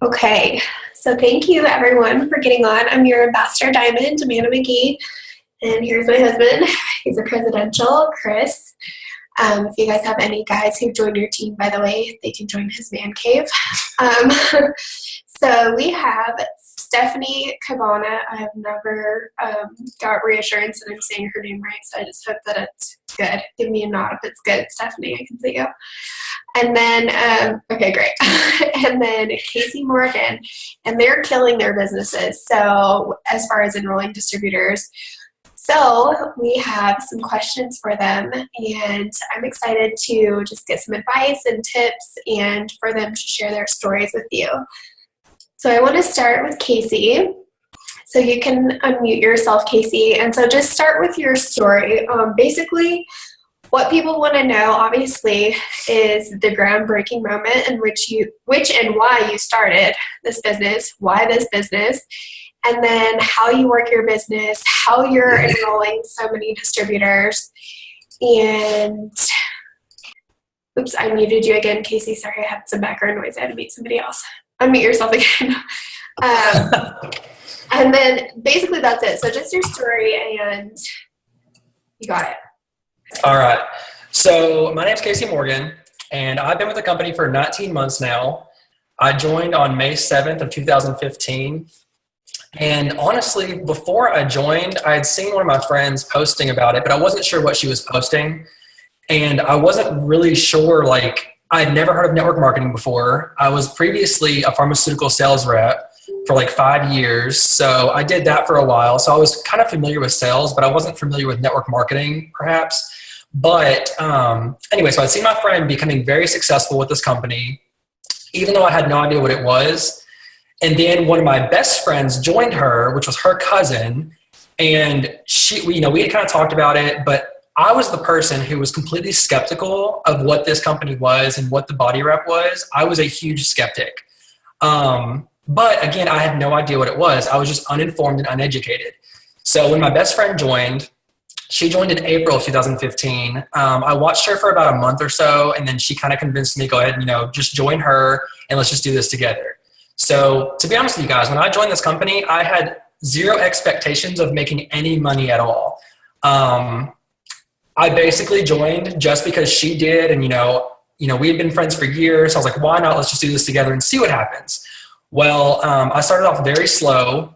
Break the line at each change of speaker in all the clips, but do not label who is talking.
Okay, so thank you everyone for getting on. I'm your ambassador diamond, Amanda McGee, and here's my husband. He's a presidential, Chris. If you guys have any guys who joined your team, by the way, they can join his man cave. Um, so we have Stephanie Cabana. I have never got reassurance that I'm saying her name right, so I just hope that it's good. Give me a nod if it's good, Stephanie. I can see you. And then, okay, great. And then Casey Morgan, and they're killing their businesses. So as far as enrolling distributors, so we have some questions for them, and I'm excited to just get some advice and tips and for them to share their stories with you. So I want to start with Casey. So you can unmute yourself, Casey. And so just start with your story. Basically, what people want to know, obviously, is the groundbreaking moment in which and why you started this business, why this business, and then how you work your business, how you're enrolling so many distributors. And, oops, I muted you again, Casey. Sorry, I had some background noise. I had to meet somebody else. Unmute yourself again. And then basically that's it. So just your story, and you got it.
All right. So my name's Casey Morgan, and I've been with the company for 19 months now. I joined on May 7th of 2015. And honestly, before I joined, I had seen one of my friends posting about it, but I wasn't sure what she was posting. And I wasn't really sure, like, I had never heard of network marketing before. I was previously a pharmaceutical sales rep for like 5 years. So I did that for a while. So I was kind of familiar with sales, but I wasn't familiar with network marketing, perhaps. But anyway, so I'd seen my friend becoming very successful with this company, even though I had no idea what it was. And then one of my best friends joined her, which was her cousin. And we had kind of talked about it, but I was the person who was completely skeptical of what this company was and what the body rep was. I was a huge skeptic. But again, I had no idea what it was. I was just uninformed and uneducated. So when my best friend joined, she joined in April of 2015. I watched her for about a month or so, and then she kind of convinced me, go ahead and, just join her and let's just do this together. So to be honest with you guys, when I joined this company, I had zero expectations of making any money at all. I basically joined just because she did, and we had been friends for years. So I was like, why not? Let's just do this together and see what happens. Well, I started off very slow.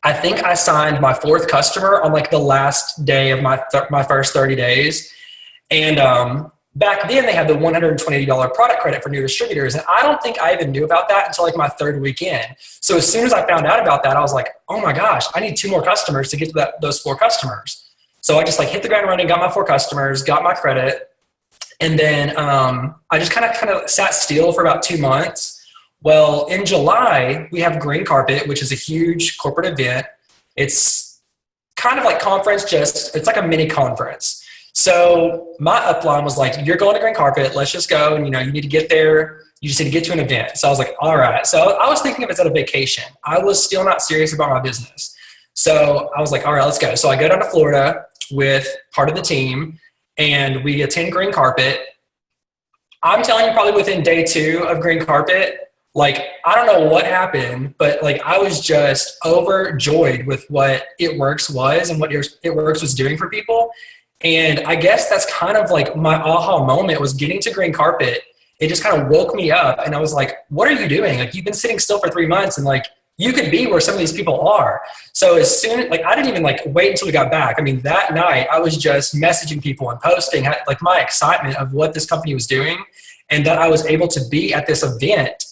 I think I signed my 4th customer on like the last day of my first 30 days. And back then they had the $120 product credit for new distributors. And I don't think I even knew about that until like my 3rd weekend. So as soon as I found out about that, I was like, oh my gosh, I need 2 more customers to get to those 4 customers. So I just like hit the ground running, got my 4 customers, got my credit. And then I just kind of sat still for about 2 months. Well, in July, we have Green Carpet, which is a huge corporate event. It's kind of like conference, it's like a mini conference. So my upline was like, you're going to Green Carpet, let's just go. And, you need to get there. You just need to get to an event. So I was like, all right. So I was thinking of it as a vacation. I was still not serious about my business. So I was like, all right, let's go. So I go down to Florida with part of the team, and we attend Green Carpet. I'm telling you, probably within day 2 of Green Carpet, like, I don't know what happened, but like I was just overjoyed with what It Works was and what It Works was doing for people. And I guess that's kind of like my aha moment was getting to Green Carpet. It just kind of woke me up, and I was like, what are you doing? Like, you've been sitting still for 3 months, and like, you could be where some of these people are. So as soon, like, I didn't even like wait until we got back. I mean, that night I was just messaging people and posting like my excitement of what this company was doing, and that I was able to be at this event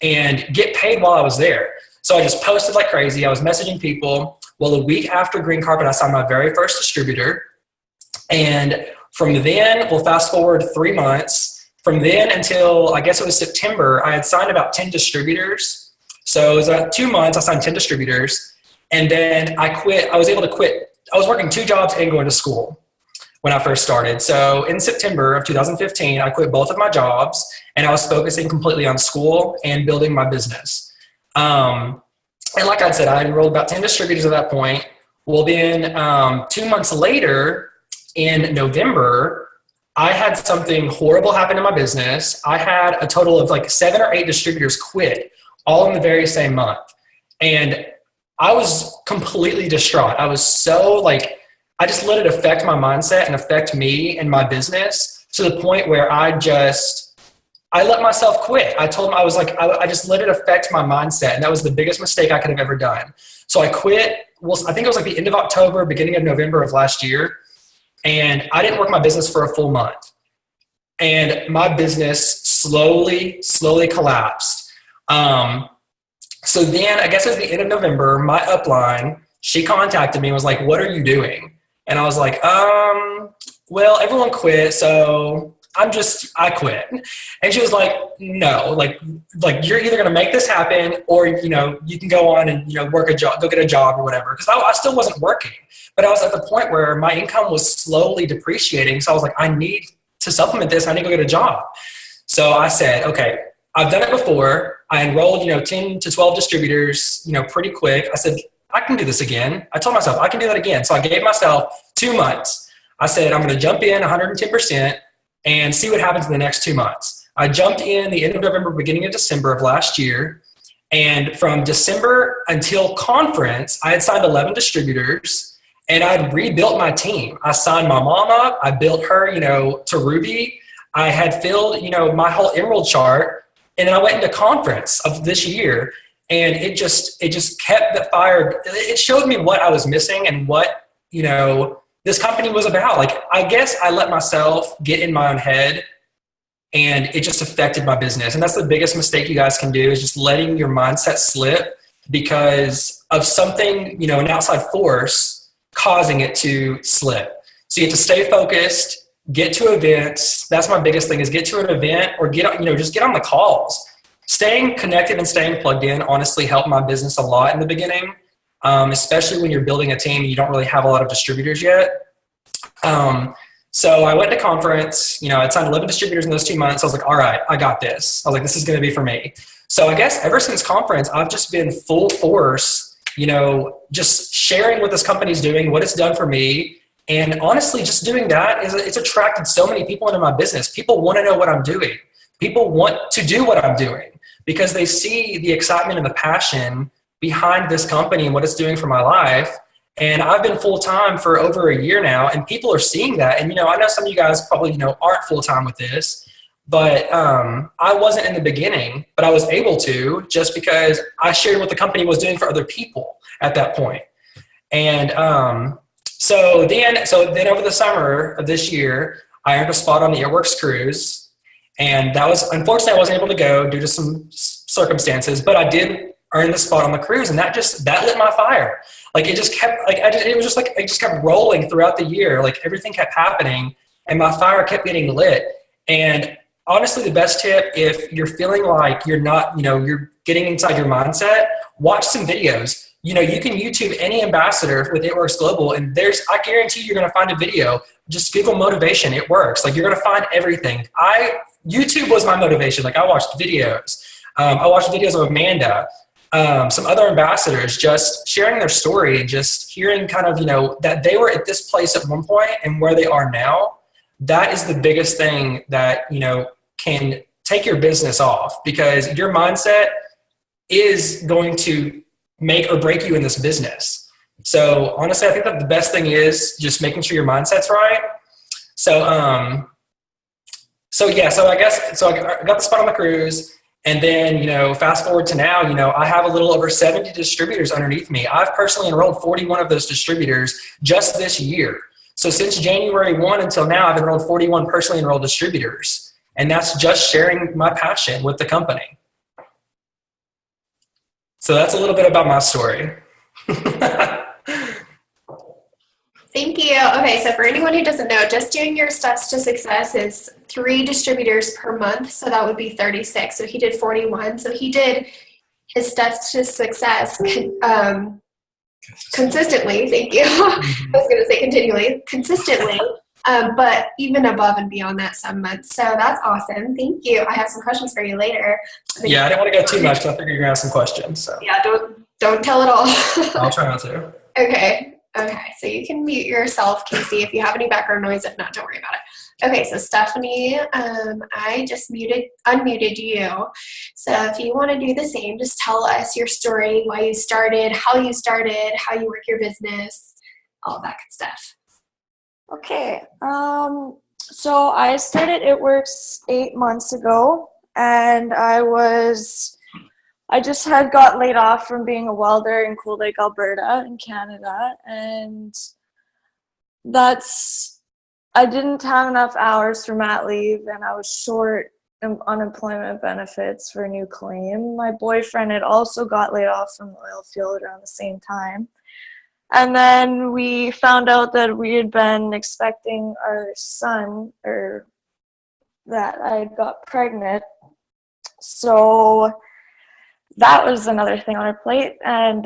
and get paid while I was there. So I just posted like crazy. I was messaging people. Well, a week after Green Carpet, I signed my very first distributor. And from then, we'll fast forward 3 months. From then until, I guess it was September, I had signed about 10 distributors. So it was 2 months, I signed 10 distributors. And then I quit. I was able to quit. I was working 2 jobs and going to school when I first started. So in September of 2015, I quit both of my jobs, and I was focusing completely on school and building my business. And like I said, I enrolled about 10 distributors at that point. Well, then 2 months later, in November, I had something horrible happen in my business. I had a total of like 7 or 8 distributors quit all in the very same month. And I was completely distraught. I was so like, I just let it affect my mindset and affect me and my business to the point where I let myself quit. I told him, I was like, I just let it affect my mindset. And that was the biggest mistake I could have ever done. So I quit. Well, I think it was like the end of October, beginning of November of last year. And I didn't work my business for a full month. And my business slowly collapsed. So then I guess it was the end of November, my upline, she contacted me and was like, what are you doing? And I was like, well, everyone quit. So I quit. And she was like, no, like you're either going to make this happen or, you can go on and, work a job, go get a job or whatever. Cause I still wasn't working, but I was at the point where my income was slowly depreciating. So I was like, I need to supplement this. I need to go get a job. So I said, okay, I've done it before. I enrolled, 10 to 12 distributors, pretty quick. I said, I can do this again. I told myself I can do that again. So I gave myself 2 months. I said, I'm going to jump in 110% and see what happens in the next 2 months. I jumped in the end of November, beginning of December of last year. And from December until conference, I had signed 11 distributors and I'd rebuilt my team. I signed my mom up. I built her, to Ruby. I had filled, my whole Emerald chart. And then I went into conference of this year and it just kept the fire. It showed me what I was missing and what, this company was about. Like, I guess I let myself get in my own head and it just affected my business. And that's the biggest mistake you guys can do, is just letting your mindset slip because of something, an outside force causing it to slip. So you have to stay focused, get to events. That's my biggest thing, is get to an event or just get on the calls. Staying connected and staying plugged in honestly helped my business a lot in the beginning. Especially when you're building a team and you don't really have a lot of distributors yet. So I went to conference, I'd signed 11 distributors in those 2 months. I was like, all right, I got this. I was like, this is going to be for me. So I guess ever since conference, I've just been full force, just sharing what this company's doing, what it's done for me. And honestly, just doing that it's attracted so many people into my business. People want to know what I'm doing. People want to do what I'm doing because they see the excitement and the passion behind this company and what it's doing for my life. And I've been full-time for over a year now, and people are seeing that. And, I know some of you guys probably, aren't full-time with this, but I wasn't in the beginning, but I was able to just because I shared what the company was doing for other people at that point. And so then over the summer of this year, I earned a spot on the Airworks cruise. And that was, unfortunately, I wasn't able to go due to some circumstances, but I did earn the spot on the cruise, and that lit my fire. Like it just kept it just kept rolling throughout the year. Like everything kept happening and my fire kept getting lit. And honestly, the best tip, if you're feeling like you're not, you're getting inside your mindset, watch some videos. You can YouTube any ambassador with It Works Global, and I guarantee you're going to find a video. Just Google motivation. It works. Like you're going to find everything. YouTube was my motivation. Like I watched videos. I watched videos of Amanda, some other ambassadors just sharing their story and just hearing kind of, that they were at this place at one point and where they are now. That is the biggest thing that, can take your business off, because your mindset is going to make or break you in this business. So honestly, I think that the best thing is just making sure your mindset's right. So I got the spot on the cruise. And then, fast forward to now, I have a little over 70 distributors underneath me. I've personally enrolled 41 of those distributors just this year. So since January 1 until now, I've enrolled 41 personally enrolled distributors. And that's just sharing my passion with the company. So that's a little bit about my story.
Thank you. Okay, so for anyone who doesn't know, just doing your steps to success is 3 distributors per month, so that would be 36. So he did 41. So he did his steps to success consistently. Thank you. I was going to say continually, consistently, but even above and beyond that some months. So that's awesome. Thank you. I have some questions for you later.
Yeah, I didn't want to go too much because I figured you're going to have some questions. So.
Yeah, don't tell it all.
I'll try not to.
Okay, so you can mute yourself, Casey, if you have any background noise. If not, don't worry about it. Okay, so Stephanie, I just unmuted you. So if you want to do the same, just tell us your story, why you started, how you work your business, all that good stuff.
Okay. So I started It Works 8 months ago, and I just had got laid off from being a welder in Cold Lake, Alberta in Canada, and I didn't have enough hours for mat leave, and I was short unemployment benefits for a new claim. My boyfriend had also got laid off from the oil field around the same time. And then we found out that we had been expecting our son, or that I had got pregnant. So that was another thing on our plate. And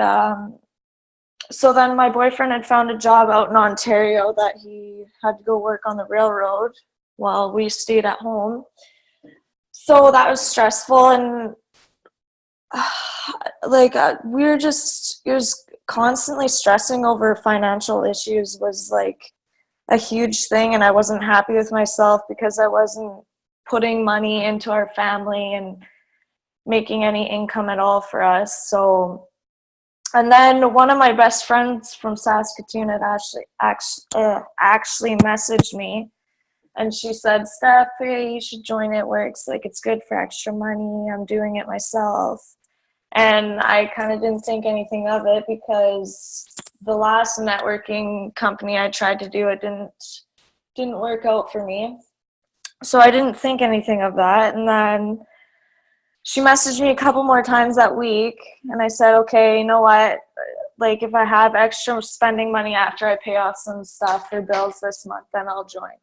so then my boyfriend had found a job out in Ontario that he had to go work on the railroad while we stayed at home. So that was stressful, and we were just, it was constantly stressing over financial issues was like a huge thing, and I wasn't happy with myself because I wasn't putting money into our family and making any income at all for us. So, and then one of my best friends from Saskatoon had actually messaged me, and she said, "Steph, hey, you should join It Works. Like, it's good for extra money. I'm doing it myself." And I kind of didn't think anything of it because the last networking company I tried to do, it didn't work out for me. So I didn't think anything of that. And then she messaged me a couple more times that week, and I said, okay, you know what? Like, if I have extra spending money after I pay off some stuff for bills this month, then I'll join.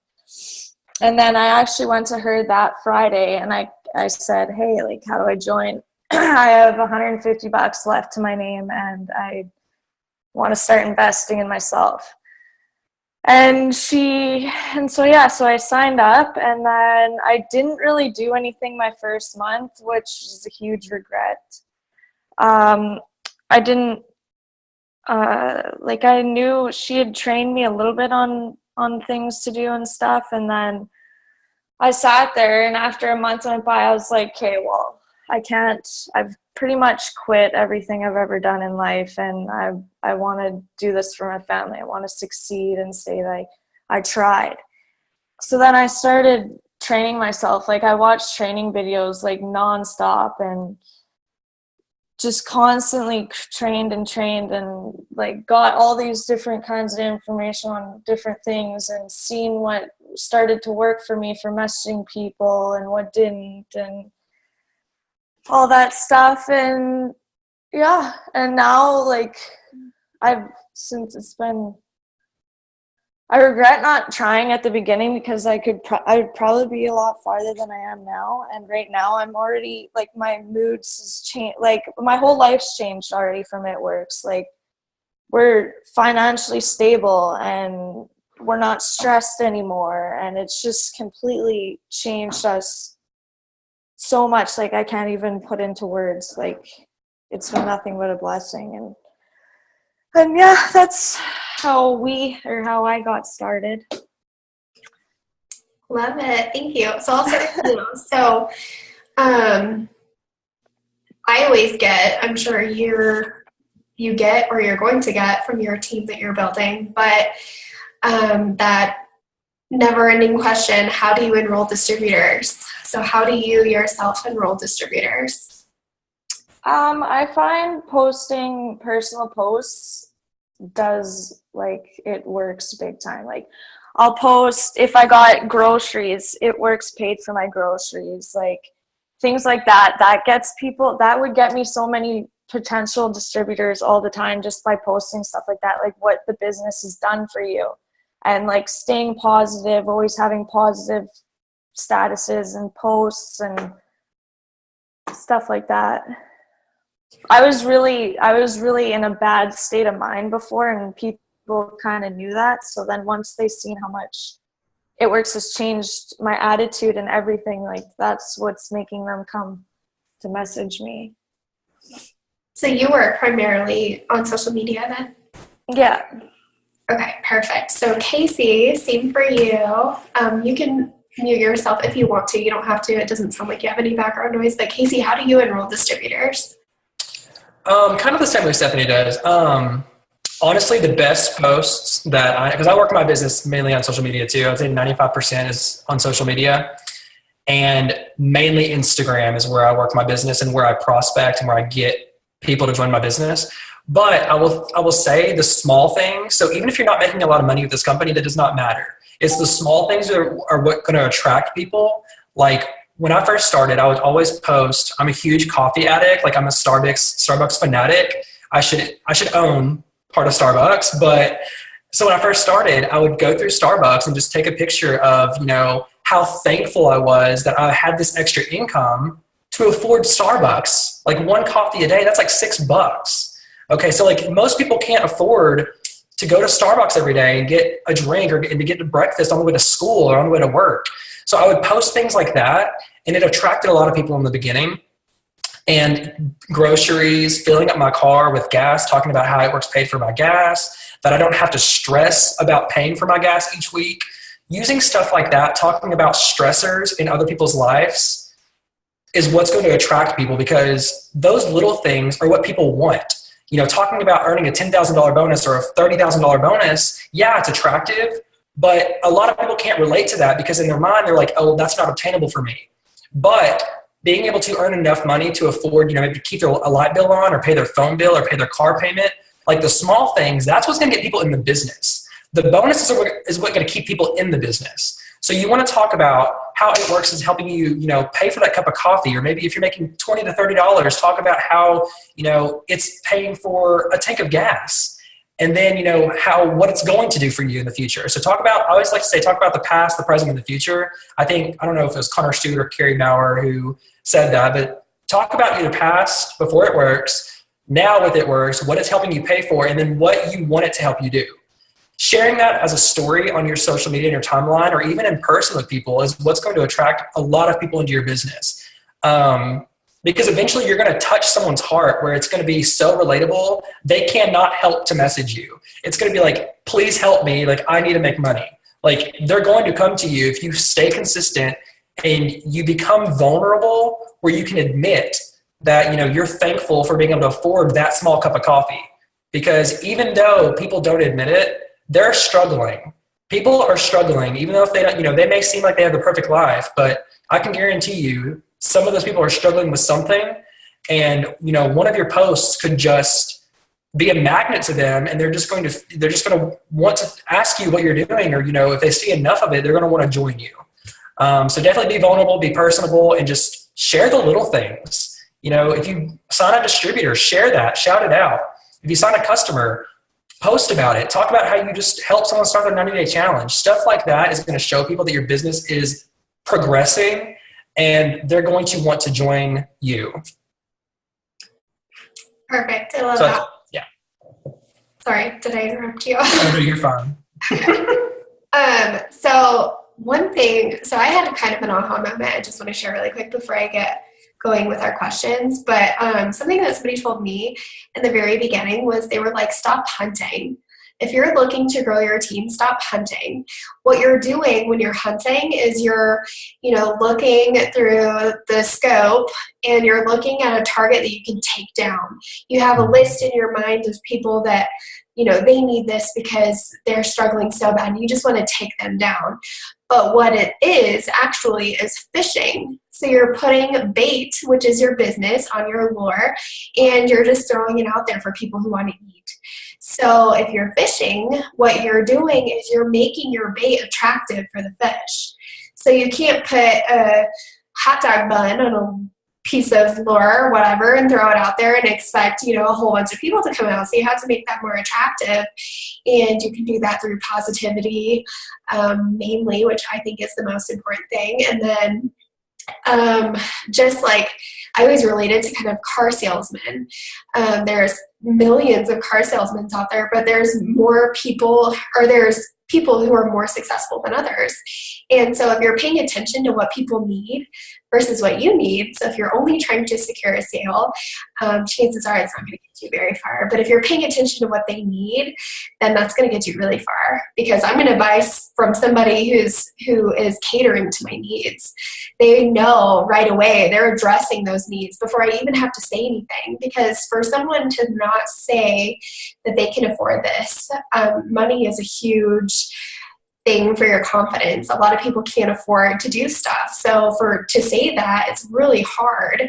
And then I actually went to her that Friday, and I said, hey, like, how do I join? I have $150 left to my name, and I want to start investing in myself. So I signed up, and then I didn't really do anything my first month, which is a huge regret. I didn't, I knew she had trained me a little bit on things to do and stuff, and then I sat there, and after a month went by, I was like, okay, well, I've pretty much quit everything I've ever done in life, and I want to do this for my family. I want to succeed and say that I tried. So then I started training myself. Like, I watched training videos like nonstop and just constantly trained and like got all these different kinds of information on different things and seen what started to work for me for messaging people and what didn't, and all that stuff. And yeah, and now, like, I regret not trying at the beginning because I would probably be a lot farther than I am now. And right now I'm already, like, my moods has changed, like, my whole life's changed already from It Works. Like, we're financially stable and we're not stressed anymore, and it's just completely changed us so much. Like, I can't even put into words. Like, it's been nothing but a blessing. And yeah, that's how I got started.
Love it. Thank you. So I'll start with you. So I always get, I'm sure you get, or you're going to get from your team that you're building, but that never-ending question, how do you enroll distributors? So how do you yourself enroll distributors?
I find posting personal posts it works big time. Like, I'll post if I got groceries, It Works paid for my groceries, like things like that. That would get me so many potential distributors all the time just by posting stuff like that, like what the business has done for you, and like staying positive, always having positive statuses and posts and stuff like that. I was really in a bad state of mind before, and people kind of knew that. So then once they seen how much It Works has changed my attitude and everything, like, that's what's making them come to message me.
So you were primarily on social media then?
Yeah.
Okay, perfect. So Casey, same for you. You can mute yourself if you want to. You don't have to. It doesn't sound like you have any background noise. But Casey, how do you enroll distributors?
Kind of the same way Stephanie does. Honestly, the best posts that because I work my business mainly on social media too. I'd say 95% is on social media, and mainly Instagram is where I work my business and where I prospect and where I get people to join my business. But I will say the small things. So even if you're not making a lot of money with this company, that does not matter. It's the small things that are what going to attract people. Like when I first started, I would always post. I'm a huge coffee addict. Like I'm a Starbucks fanatic. I should own part of Starbucks. But so when I first started, I would go through Starbucks and just take a picture of, how thankful I was that I had this extra income to afford Starbucks. Like one coffee a day, that's like $6. Okay, so like most people can't afford to go to Starbucks every day and get a drink and to get to breakfast on the way to school or on the way to work. So I would post things like that, and it attracted a lot of people in the beginning. And groceries, filling up my car with gas, talking about how it works paid for my gas, that I don't have to stress about paying for my gas each week. Using stuff like that, talking about stressors in other people's lives is what's going to attract people, because those little things are what people want. Talking about earning a $10,000 bonus or a $30,000 bonus, yeah, it's attractive, but a lot of people can't relate to that because in their mind, they're like, oh, that's not obtainable for me. But being able to earn enough money to afford, maybe to keep a light bill on or pay their phone bill or pay their car payment, like the small things, that's what's going to get people in the business. The bonuses is what's going to keep people in the business. So you want to talk about how it works is helping you, pay for that cup of coffee, or maybe if you're making $20 to $30, talk about how, it's paying for a tank of gas, and then, what it's going to do for you in the future. So I always like to say, talk about the past, the present, and the future. I don't know if it was Connor Stewart or Carrie Bauer who said that, but talk about your past before it works, now with it works, what it's helping you pay for, and then what you want it to help you do. Sharing that as a story on your social media and your timeline, or even in person with people, is what's going to attract a lot of people into your business. Because eventually you're going to touch someone's heart where it's going to be so relatable, they cannot help to message you. It's going to be like, please help me. Like, I need to make money. Like, they're going to come to you if you stay consistent and you become vulnerable, where you can admit that, you're thankful for being able to afford that small cup of coffee. Because even though people don't admit it, they're struggling. People are struggling, even though if they don't, they may seem like they have the perfect life, but I can guarantee you some of those people are struggling with something. And, one of your posts could just be a magnet to them, and they're just going to want to ask you what you're doing, or, if they see enough of it, they're going to want to join you. So definitely be vulnerable, be personable, and just share the little things. If you sign a distributor, share that, shout it out. If you sign a customer, post about it. Talk about how you just help someone start their 90-day challenge. Stuff like that is going to show people that your business is progressing, and they're going to want to join you.
Perfect. I love that.
Yeah.
Sorry, did I interrupt you?
Oh, no, you're fine.
So one thing, I had kind of an aha moment I just want to share really quick before I get going with our questions. But something that somebody told me in the very beginning was, they were like, stop hunting. If you're looking to grow your team, stop hunting. What you're doing when you're hunting is you're, looking through the scope, and you're looking at a target that you can take down. You have a list in your mind of people that, they need this because they're struggling so bad, and you just want to take them down. But what it is actually is fishing. So you're putting bait, which is your business, on your lure, and you're just throwing it out there for people who want to eat. So if you're fishing, what you're doing is you're making your bait attractive for the fish. So you can't put a hot dog bun on a piece of lure or whatever and throw it out there and expect, a whole bunch of people to come out. So you have to make that more attractive, and you can do that through positivity, mainly, which I think is the most important thing. And then just like, I always related to kind of car salesmen. There's millions of car salesmen out there, but there's people who are more successful than others. And so if you're paying attention to what people need, versus what you need. So if you're only trying to secure a sale, chances are it's not going to get you very far. But if you're paying attention to what they need, then that's going to get you really far, because I'm going to buy from somebody who is catering to my needs. They know right away, they're addressing those needs before I even have to say anything, because for someone to not say that they can afford this, money is a huge thing for your confidence. A lot of people can't afford to do stuff. So to say that, it's really hard.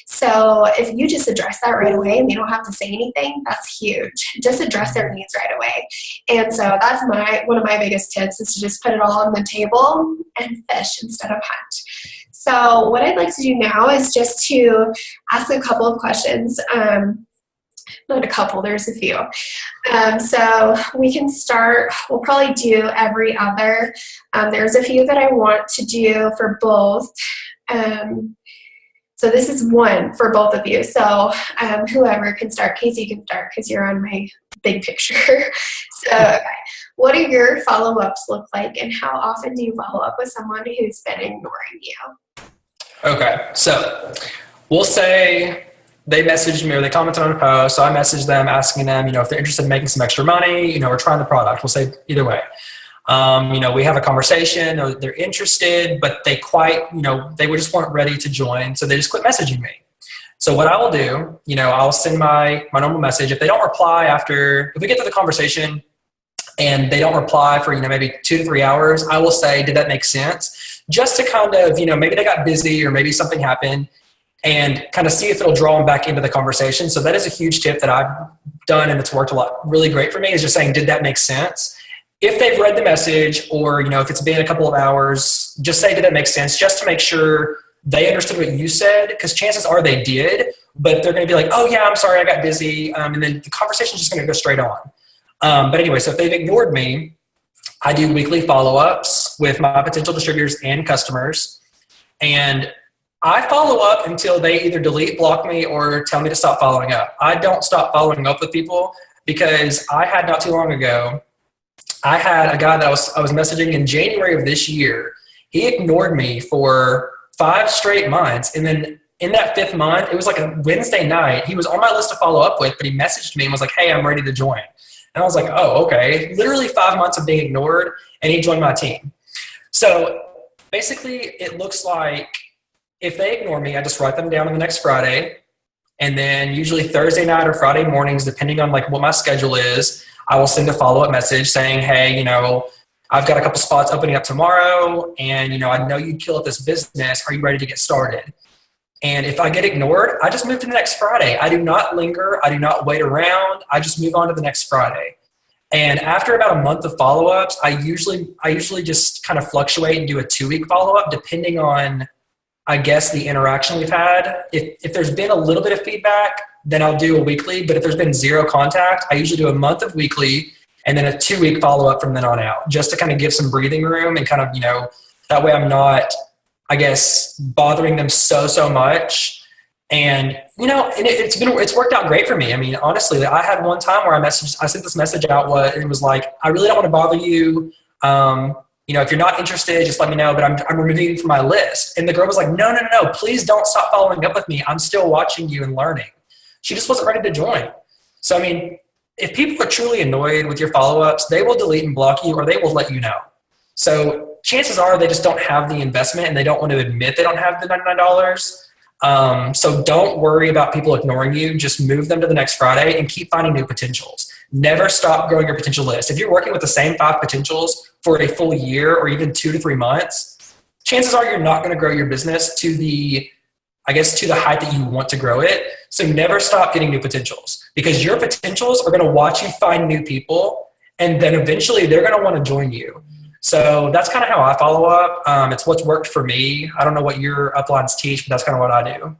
So if you just address that right away and they don't have to say anything, that's huge. Just address their needs right away. And so that's one of my biggest tips, is to just put it all on the table and fish instead of hunt. So what I'd like to do now is just to ask a couple of questions. Not a couple, there's a few. So we can start, we'll probably do every other. There's a few that I want to do for both. So this is one for both of you. So whoever can start, Casey can start because you're on my big picture. So okay. What do your follow-ups look like, and how often do you follow up with someone who's been ignoring you?
Okay, so we'll say they messaged me or they commented on a post, so I messaged them asking them, if they're interested in making some extra money, or trying the product. We'll say either way. We have a conversation, or they're interested, but they they just weren't ready to join, so they just quit messaging me. So what I will do, I'll send my normal message. If they don't reply if we get to the conversation and they don't reply for, maybe 2 to 3 hours, I will say, did that make sense? Just to kind of, maybe they got busy or maybe something happened, and kind of see if it'll draw them back into the conversation. So that is a huge tip that I've done, and it's worked a lot, really great for me, is just saying, did that make sense? If they've read the message, or, if it's been a couple of hours, just say, did that make sense? Just to make sure they understood what you said, because chances are they did, but they're going to be like, oh yeah, I'm sorry, I got busy. And then the conversation is just going to go straight on. But anyway, so if they've ignored me, I do weekly follow-ups with my potential distributors and customers. And I follow up until they either delete, block me, or tell me to stop following up. I don't stop following up with people, because I had not too long ago, I had a guy that I was messaging in January of this year. He ignored me for 5 straight months. And then in that 5th month, it was like a Wednesday night. He was on my list to follow up with, but he messaged me and was like, hey, I'm ready to join. And I was like, oh, okay. Literally 5 months of being ignored, and he joined my team. So basically it looks like, if they ignore me, I just write them down on the next Friday. And then usually Thursday night or Friday mornings, depending on what my schedule is, I will send a follow-up message saying, hey, I've got a couple spots opening up tomorrow, and, I know you kill at this business. Are you ready to get started? And if I get ignored, I just move to the next Friday. I do not linger. I do not wait around. I just move on to the next Friday. And after about a month of follow-ups, I usually just kind of fluctuate and do a 2-week follow-up, depending on, I guess, the interaction we've had. If there's been a little bit of feedback, then I'll do a weekly. But if there's been 0 contact, I usually do a month of weekly and then a 2-week follow-up from then on out, just to kind of give some breathing room, and kind of, that way I'm not, I guess, bothering them so much. And, it's worked out great for me. I mean, honestly, I had one time where I sent this message out, and it was like, I really don't want to bother you. If you're not interested, just let me know, but I'm removing you from my list. And the girl was like, no, please don't stop following up with me. I'm still watching you and learning. She just wasn't ready to join. So, I mean, if people are truly annoyed with your follow-ups, they will delete and block you, or they will let you know. So chances are they just don't have the investment, and they don't want to admit they don't have the $99. So don't worry about people ignoring you. Just move them to the next Friday and keep finding new potentials. Never stop growing your potential list. If you're working with the same 5 potentials for a full year, or even 2 to 3 months, chances are you're not going to grow your business to the height that you want to grow it. So never stop getting new potentials, because your potentials are going to watch you find new people, and then eventually they're going to want to join you. So that's kind of how I follow up. It's what's worked for me. I don't know what your uplines teach, but that's kind of what I do.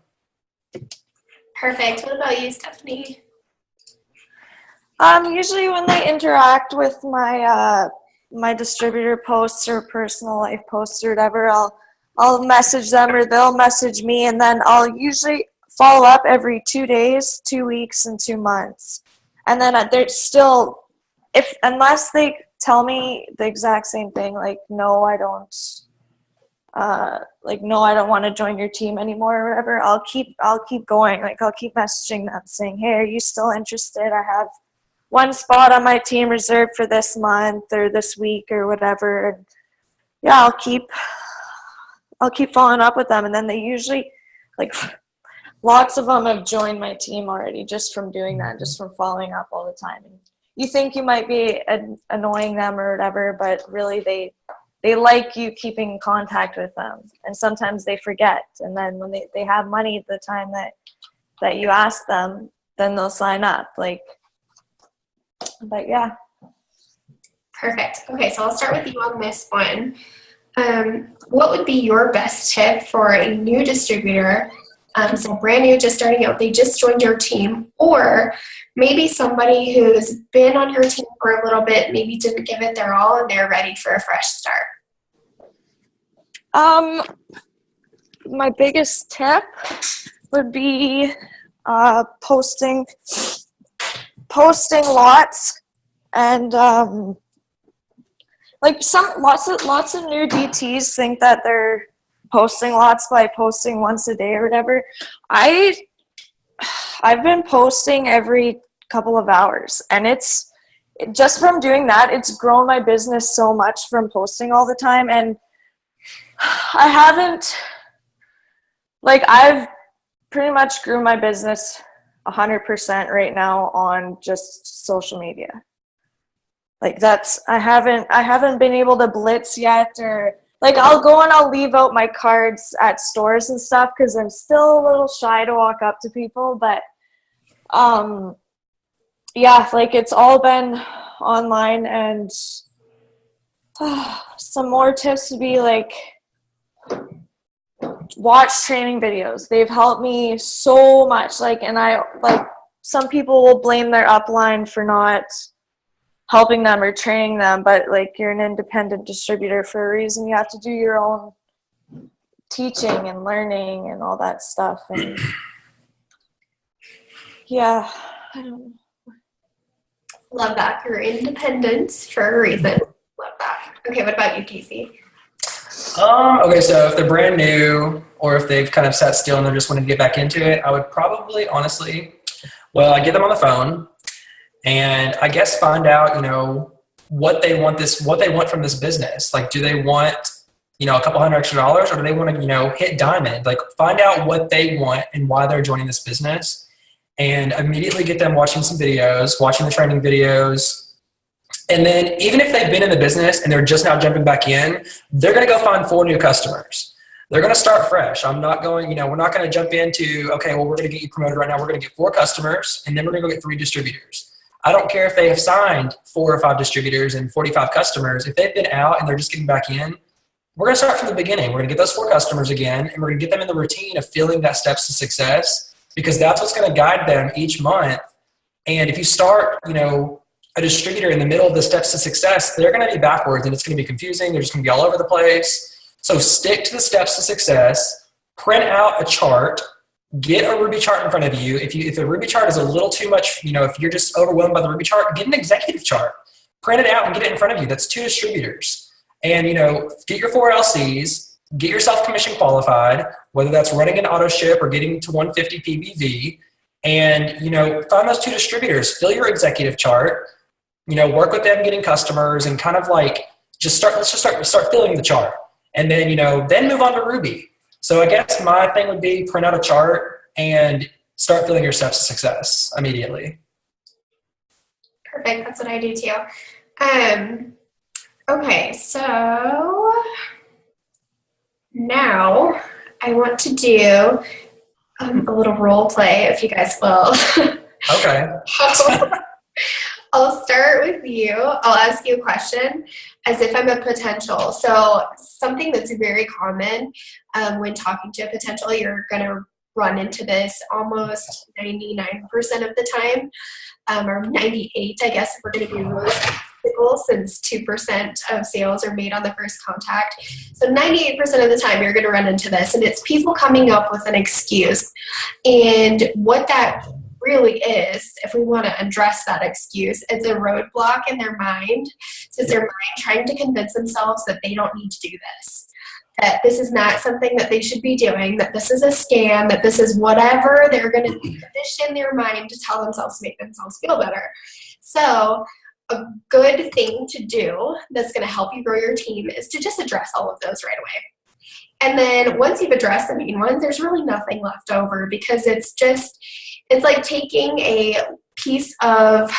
Perfect. What about you, Stephanie?
Usually when they interact with my my distributor posts or personal life posts or whatever, I'll message them, or they'll message me, and then I'll usually follow up every 2 days, 2 weeks, and 2 months. And then they're still, unless they tell me the exact same thing, like, no, I don't like, no, I don't want to join your team anymore or whatever, I'll keep going. Like, I'll keep messaging them saying, hey, are you still interested? I have one spot on my team reserved for this month or this week or whatever. And yeah, I'll keep following up with them. And then they usually, like, lots of them have joined my team already just from doing that, just from following up all the time. And you think you might be annoying them or whatever, but really they like you keeping in contact with them. And sometimes they forget. And then when they have money at the time that you ask them, then they'll sign up. Like, but yeah.
Perfect. Okay, so I'll start with you on this one. What would be your best tip for a new distributor? So brand new, just starting out, they just joined your team, or maybe somebody who's been on your team for a little bit, maybe didn't give it their all and they're ready for a fresh start.
My biggest tip would be posting lots, and like lots of new DTs think that they're posting lots by posting once a day or whatever. I've been posting every couple of hours, and it's just from doing that, it's grown my business so much from posting all the time. And I've pretty much grew my business 100% right now on just social media. Like, I haven't been able to blitz yet, or like, I'll go and I'll leave out my cards at stores and stuff because I'm still a little shy to walk up to people. But yeah, like, it's all been online. And some more tips would be, like, watch training videos. They've helped me so much. Like, and some people will blame their upline for not helping them or training them, but like, you're an independent distributor for a reason. You have to do your own teaching and learning and all that stuff. And yeah, I don't know.
Love that. You're independent for a reason. Love that. Okay, what about you, Casey?
Okay, so if they're brand new, or if they've kind of sat still and they're just wanting to get back into it, I would probably, honestly, I get them on the phone, and I guess find out, what they want from this business. Like, do they want, a couple $100 extra, or do they want to, hit diamond? Like, find out what they want and why they're joining this business, and immediately get them watching some videos, watching the training videos. And then even if they've been in the business and they're just now jumping back in, they're going to go find 4 new customers. They're going to start fresh. I'm not going, we're not going to jump into, okay, well, we're going to get you promoted right now. We're going to get 4 customers, and then we're going to go get 3 distributors. I don't care if they have signed 4 or 5 distributors and 45 customers. If they've been out and they're just getting back in, we're going to start from the beginning. We're going to get those 4 customers again, and we're going to get them in the routine of feeling that steps to success, because that's what's going to guide them each month. And if you start, a distributor in the middle of the steps to success, they're going to be backwards, and it's going to be confusing. They're just going to be all over the place. So stick to the steps to success, print out a chart, get a Ruby chart in front of you. If the Ruby chart is a little too much, if you're just overwhelmed by the Ruby chart, get an executive chart, print it out and get it in front of you. That's 2 distributors. And, get your 4 LCs, get yourself commission qualified, whether that's running an auto ship or getting to 150 PBV, and, find those 2 distributors, fill your executive chart, work with them getting customers, and kind of like let's start filling the chart. And then, then move on to Ruby. So I guess my thing would be print out a chart and start filling your steps to success immediately.
Perfect. That's what I do too. Okay, so now I want to do a little role play, if you guys will.
Okay.
I'll start with you. I'll ask you a question as if I'm a potential. So something that's very common when talking to a potential, you're going to run into this almost 99% of the time, or 98, I guess, if we're going to be really statistical, since 2% of sales are made on the first contact. So 98% of the time you're going to run into this, and it's people coming up with an excuse. And what that really is, if we want to address that excuse, it's a roadblock in their mind. So it's their mind trying to convince themselves that they don't need to do this, that this is not something that they should be doing, that this is a scam, that this is whatever they're going to condition their mind to tell themselves to make themselves feel better. So a good thing to do that's going to help you grow your team is to just address all of those right away. And then once you've addressed the main ones, there's really nothing left over, because it's like taking a piece of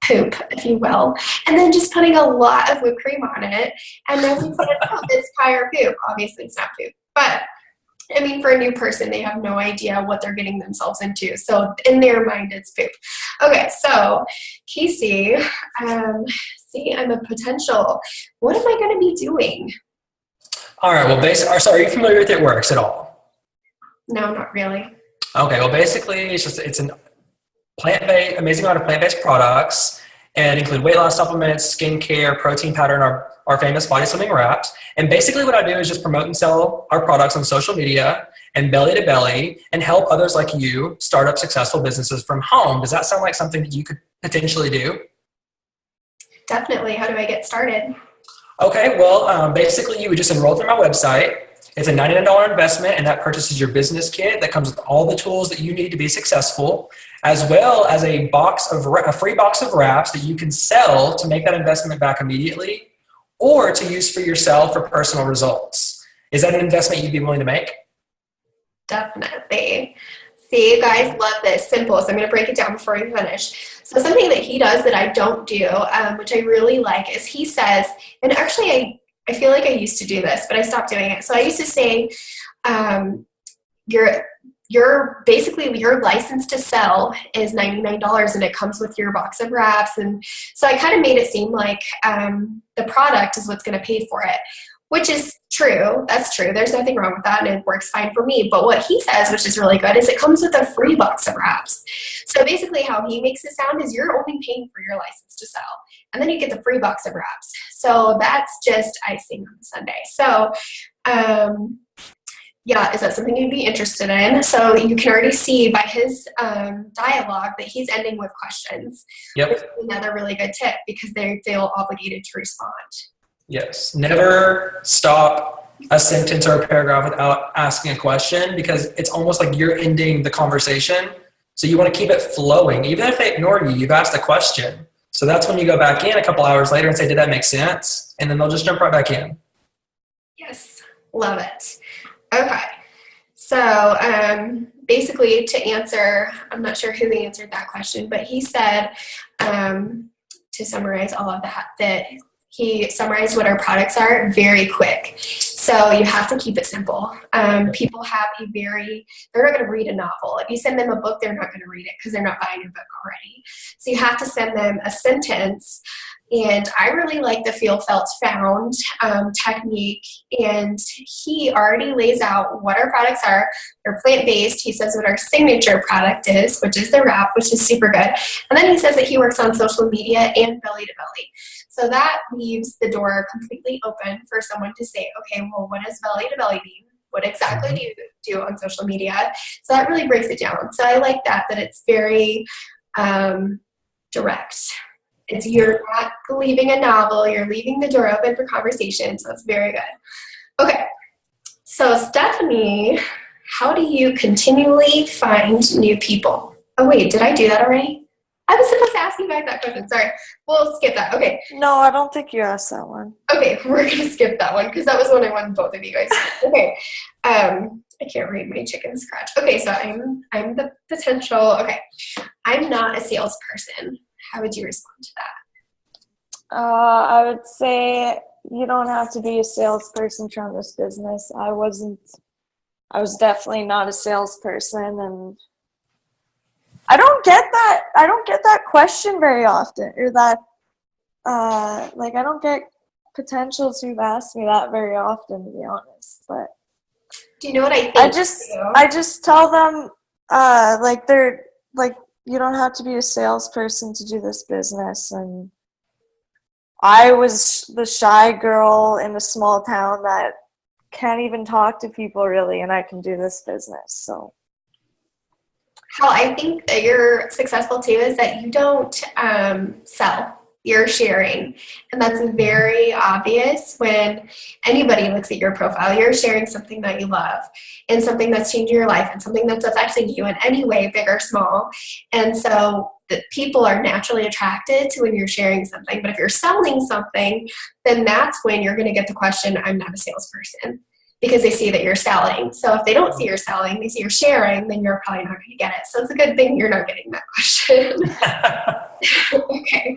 poop, if you will, and then just putting a lot of whipped cream on it, and then we say, oh, it's pie or poop. Obviously it's not poop, but I mean, for a new person, they have no idea what they're getting themselves into. So in their mind, it's poop. Okay, so Casey, see, I'm a potential. What am I going to be doing?
All right, well, so are you familiar with It Works at all?
No, not really.
Okay, well, basically, it's an amazing amount of plant-based products, and include weight loss supplements, skincare, protein powder, and our famous body slimming wraps. And basically what I do is just promote and sell our products on social media and belly to belly, and help others like you start up successful businesses from home. Does that sound like something that you could potentially do?
Definitely. How do I get started?
Okay, well, basically you would just enroll through my website. It's a $99 investment, and that purchases your business kit that comes with all the tools that you need to be successful, as well as a free box of wraps that you can sell to make that investment back immediately, or to use for yourself for personal results. Is that an investment you'd be willing to make?
Definitely. See, you guys love this. Simple. So I'm going to break it down before we finish. So something that he does that I don't do, which I really like, is he says, and actually I feel like I used to do this, but I stopped doing it. So I used to say, basically your license to sell is $99, and it comes with your box of wraps. And so I kind of made it seem like the product is what's going to pay for it, which is true. That's true. There's nothing wrong with that, and it works fine for me. But what he says, which is really good, is it comes with a free box of wraps. So basically how he makes it sound is you're only paying for your license to sell, and then you get the free box of wraps. So that's just icing on the sundae. So yeah, is that something you'd be interested in? So you can already see by his dialogue that he's ending with questions.
Yep.
Which is another really good tip, because they feel obligated to respond.
Yes. Never stop a sentence or a paragraph without asking a question, because it's almost like you're ending the conversation. So you want to keep it flowing. Even if they ignore you, you've asked a question. So that's when you go back in a couple hours later and say, did that make sense? And then they'll just jump right back in.
Yes. Love it. Okay. So basically to answer, I'm not sure who answered that question, but he said to summarize all of that he summarized what our products are very quick. So you have to keep it simple. People have they're not going to read a novel. If you send them a book, they're not going to read it because they're not buying your book already. So you have to send them a sentence. And I really like the feel, felt, found technique. And he already lays out what our products are. They're plant-based. He says what our signature product is, which is the wrap, which is super good. And then he says that he works on social media and belly to belly. So that leaves the door completely open for someone to say, okay, well, what does belly to belly mean? What exactly do you do on social media? So that really breaks it down. So I like that it's very direct. You're not leaving a novel, you're leaving the door open for conversation. So it's very good. Okay. So Stephanie, how do you continually find new people? Oh wait, did I do that already? I was supposed to ask you guys that question. Sorry. We'll skip that. Okay.
No, I don't think you asked that one.
Okay, we're going to skip that one because that was one I wanted both of you guys to. Okay. I can't read my chicken scratch. Okay, so I'm the potential. Okay. I'm not a salesperson. How would you respond to that?
I would say you don't have to be a salesperson to run this business. I was definitely not a salesperson, and I don't get that question very often, or that I don't get potentials who've asked me that very often, to be honest. But
do you know what I think?
I just tell them you don't have to be a salesperson to do this business. And I was the shy girl in a small town that can't even talk to people really, and I can do this business. So
how I think that you're successful too is that you don't sell. you're sharing. And that's very obvious when anybody looks at your profile. You're sharing something that you love and something that's changing your life and something that's affecting you in any way, big or small. And so the people are naturally attracted to when you're sharing something. But if you're selling something, then that's when you're going to get the question, I'm not a salesperson, because they see that you're selling. So if they don't see you're selling, they see you're sharing, then you're probably not going to get it. So it's a good thing you're not getting that question. Okay.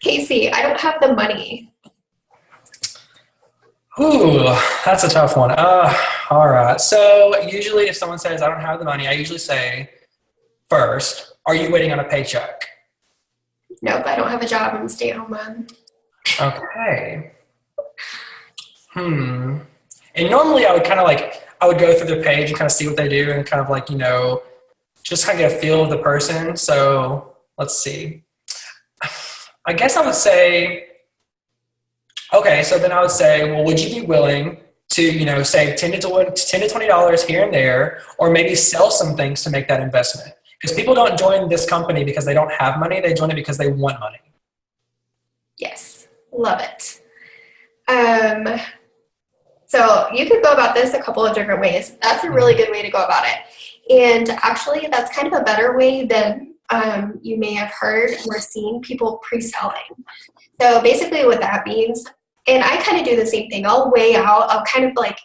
Casey, I don't have the money.
Ooh, that's a tough one. All right. So usually if someone says, I don't have the money, I usually say, first, are you waiting on a paycheck?
Nope, I don't have a job. I'm a stay-at-home mom.
Okay. And normally I would I would go through their page and kind of see what they do and kind of like, just kind of get a feel of the person. So let's see. I guess I would say, okay, so then I would say, well, would you be willing to, save $10 to $20 here and there, or maybe sell some things to make that investment? Because people don't join this company because they don't have money. They join it because they want money.
Yes, love it. So you could go about this a couple of different ways. That's a really good way to go about it. And actually, that's kind of a better way than you may have heard or seen people pre-selling. So basically what that means, and I kind of do the same thing. I'll weigh out, I'll kind of like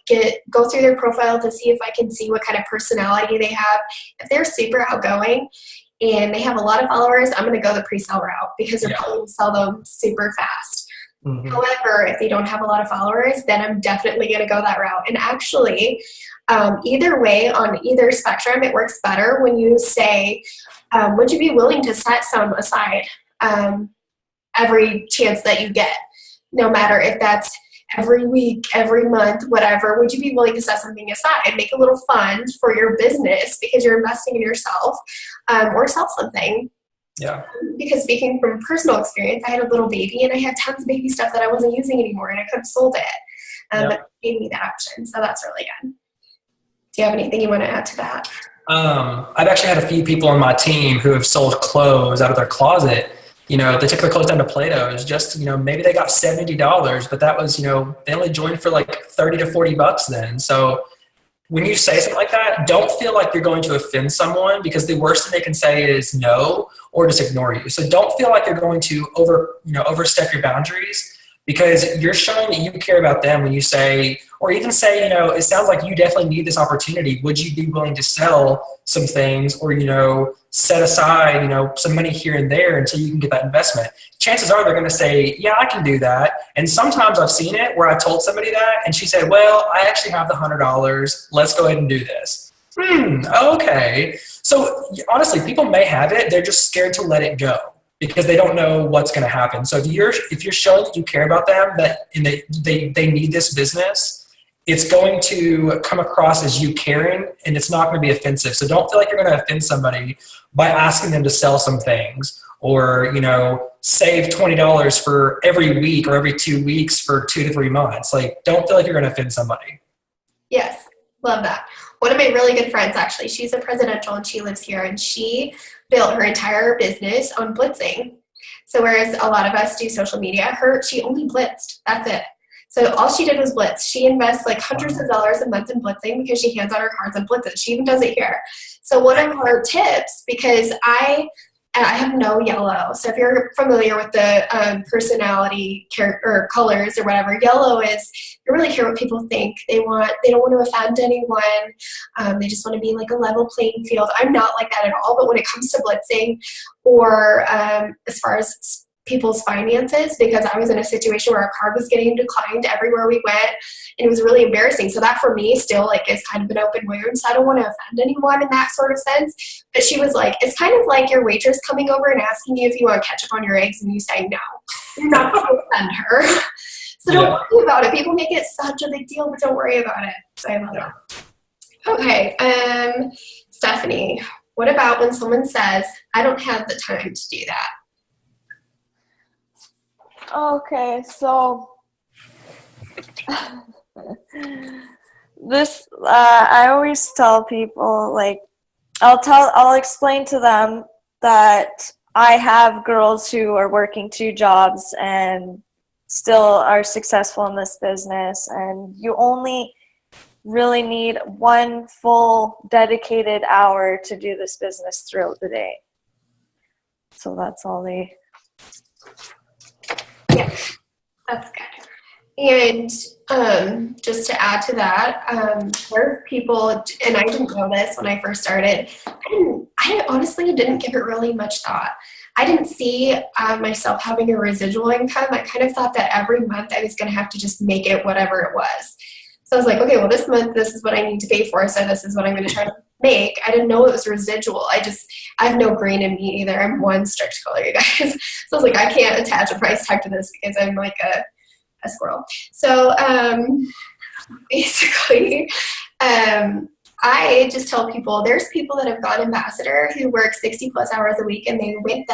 go through their profile to see if I can see what kind of personality they have. If they're super outgoing and they have a lot of followers, I'm going to go the pre-sell route because they're probably going to sell them super fast. Mm-hmm. However, if they don't have a lot of followers, then I'm definitely going to go that route. And actually, either way, on either spectrum, it works better when you say, would you be willing to set some aside every chance that you get? No matter if that's every week, every month, whatever, would you be willing to set something aside? Make a little fund for your business because you're investing in yourself, or sell something.
Yeah.
Because speaking from personal experience, I had a little baby and I had tons of baby stuff that I wasn't using anymore and I could have sold it. That gave me that option. So that's really good. Do you have anything you want to add to that?
I've actually had a few people on my team who have sold clothes out of their closet. They took their clothes down to Plato's just, maybe they got $70, but that was, they only joined for like 30 to 40 bucks then. So when you say something like that, don't feel like you're going to offend someone, because the worst thing they can say is no or just ignore you. So don't feel like you're going to overstep your boundaries, because you're showing that you care about them when you say, or even say, it sounds like you definitely need this opportunity. Would you be willing to sell some things or, set aside, some money here and there until you can get that investment? Chances are they're going to say, yeah, I can do that. And sometimes I've seen it where I told somebody that and she said, well, I actually have the $100. Let's go ahead and do this. Okay. So honestly, people may have it. They're just scared to let it go because they don't know what's going to happen. So if you're showing that you care about them, that and they need this business, it's going to come across as you caring, and it's not going to be offensive. So don't feel like you're going to offend somebody by asking them to sell some things or, save $20 for every week or every 2 weeks for 2 to 3 months. Like, don't feel like you're going to offend somebody.
Yes, love that. One of my really good friends, actually, she's a presidential and she lives here, and she built her entire business on blitzing. So whereas a lot of us do social media, she only blitzed. That's it. So all she did was blitz. She invests like hundreds of dollars a month in blitzing because she hands out her cards and blitzes. She even does it here. So one of her tips, because I have no yellow. So if you're familiar with the personality or colors or whatever, yellow is you really care what people think. They don't want to offend anyone. They just want to be like a level playing field. I'm not like that at all. But when it comes to blitzing or as far as people's finances, because I was in a situation where our card was getting declined everywhere we went, and it was really embarrassing. So that for me still like is kind of an open wound. So I don't want to offend anyone in that sort of sense. But she was like, it's kind of like your waitress coming over and asking you if you want ketchup on your eggs and you say no. You're not going to offend her. So don't worry about it. People make it such a big deal, but don't worry about it. So I love that. Okay, Stephanie, what about when someone says, I don't have the time to do that?
Okay, so this I always tell people, like I'll explain to them that I have girls who are working 2 jobs and still are successful in this business, and you only really need 1 full dedicated hour to do this business throughout the day. So that's all they.
Yeah, that's good. And just to add to that, there are people, and I didn't know this when I first started, I honestly didn't give it really much thought. I didn't see myself having a residual income. I kind of thought that every month I was going to have to just make it whatever it was. So I was like, okay, well, this month, this is what I need to pay for, so this is what I'm going to try to make. I didn't know it was residual. I have no green in me either. I'm one strict color, you guys. So I was like, I can't attach a price tag to this because I'm like a squirrel. So basically, I just tell people, there's people that have gone ambassador who work 60 plus hours a week, and they went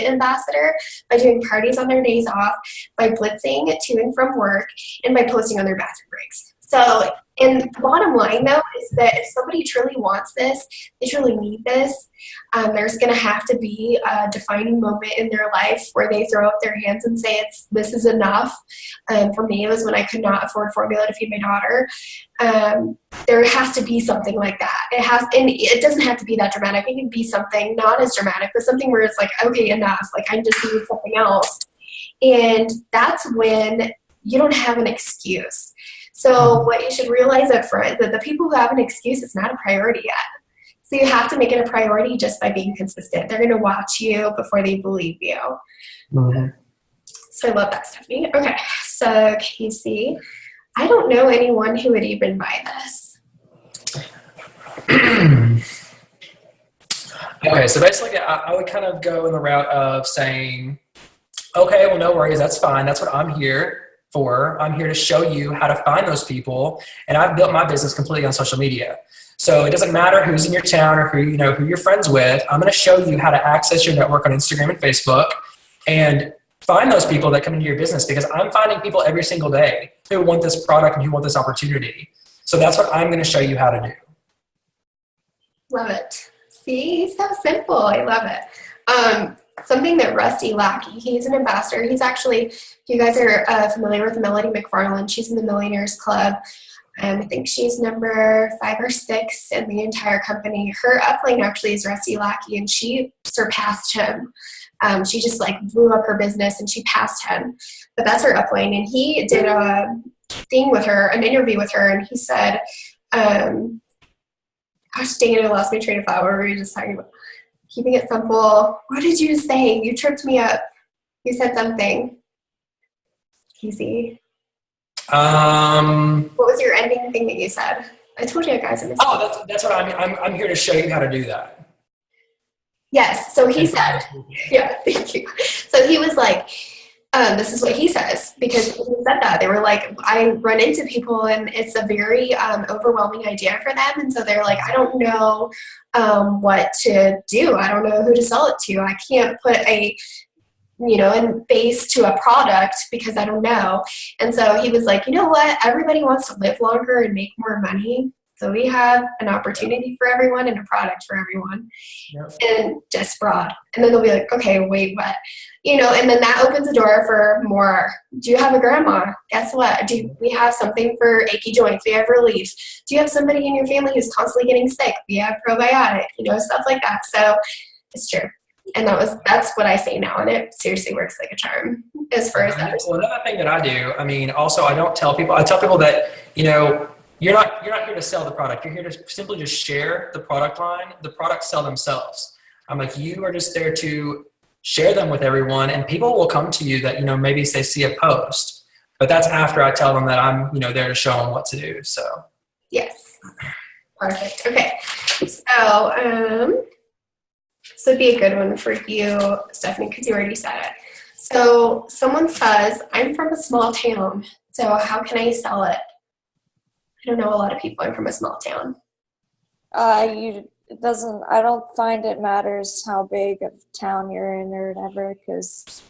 ambassador by doing parties on their days off, by blitzing to and from work, and by posting on their bathroom breaks. So, and the bottom line, though, is that if somebody truly wants this, they truly need this, there's going to have to be a defining moment in their life where they throw up their hands and say, this is enough. For me, it was when I could not afford formula to feed my daughter. There has to be something like that. And it doesn't have to be that dramatic. It can be something not as dramatic, but something where it's like, okay, enough. Like, I just need something else. And that's when you don't have an excuse. So what you should realize up front is that the people who have an excuse, it's not a priority yet. So you have to make it a priority just by being consistent. They're going to watch you before they believe you. Mm-hmm. So I love that, Stephanie. Okay, so Casey, I don't know anyone who would even buy this.
Okay, so basically I would kind of go in the route of saying, okay, well, no worries, that's fine. That's what I'm here for. I'm here to show you how to find those people, and I've built my business completely on social media. So it doesn't matter who's in your town or who you're friends with. I'm going to show you how to access your network on Instagram and Facebook and find those people that come into your business, because I'm finding people every single day who want this product and who want this opportunity. So that's what I'm going to show you how to do.
Love it. See, he's so simple. I love it. Something that Rusty Lackey, he's an ambassador. He's actually, if you guys are familiar with Melody McFarland, she's in the Millionaires Club. I think she's number 5 or 6 in the entire company. Her upline actually is Rusty Lackey, and she surpassed him. She just like blew up her business, and she passed him. But that's her upline, and he did a thing with her, an interview with her, and he said, gosh dang it, I lost my train of thought. What were we just talking about? Keeping it simple. What did you say? You tripped me up. You said something. Casey. What was your ending thing that you said? I told you guys.
That's what I'm here to show you how to do that.
Yes. So he said, yeah, thank you. So he was like, this is what he says, because he said that. They were like, I run into people and it's a very overwhelming idea for them. And so they're like, I don't know what to do. I don't know who to sell it to. I can't put a face to a product because I don't know. And so he was like, you know what? Everybody wants to live longer and make more money. So we have an opportunity for everyone and a product for everyone. Yep. And just broad. And then they'll be like, okay, wait, what? And then that opens the door for more. Do you have a grandma? Guess what? Do we have something for achy joints? We have relief. Do you have somebody in your family who's constantly getting sick? We have probiotic, stuff like that. So it's true. And that's what I say now, and it seriously works like a charm as far as that.
Well, another thing that I do, also I don't tell people, I tell people that, you're not here to sell the product. You're here to simply just share the product line. The products sell themselves. I'm like, you are just there to share them with everyone, and people will come to you that, maybe they see a post, but that's after I tell them that I'm, there to show them what to do. So.
Yes. Perfect. Okay. So it'd be a good one for you, Stephanie, because you already said it. So someone says, I'm from a small town, so how can I sell it? I don't know a lot of people. I'm from a small town.
I don't find it matters how big of town you're in or whatever, because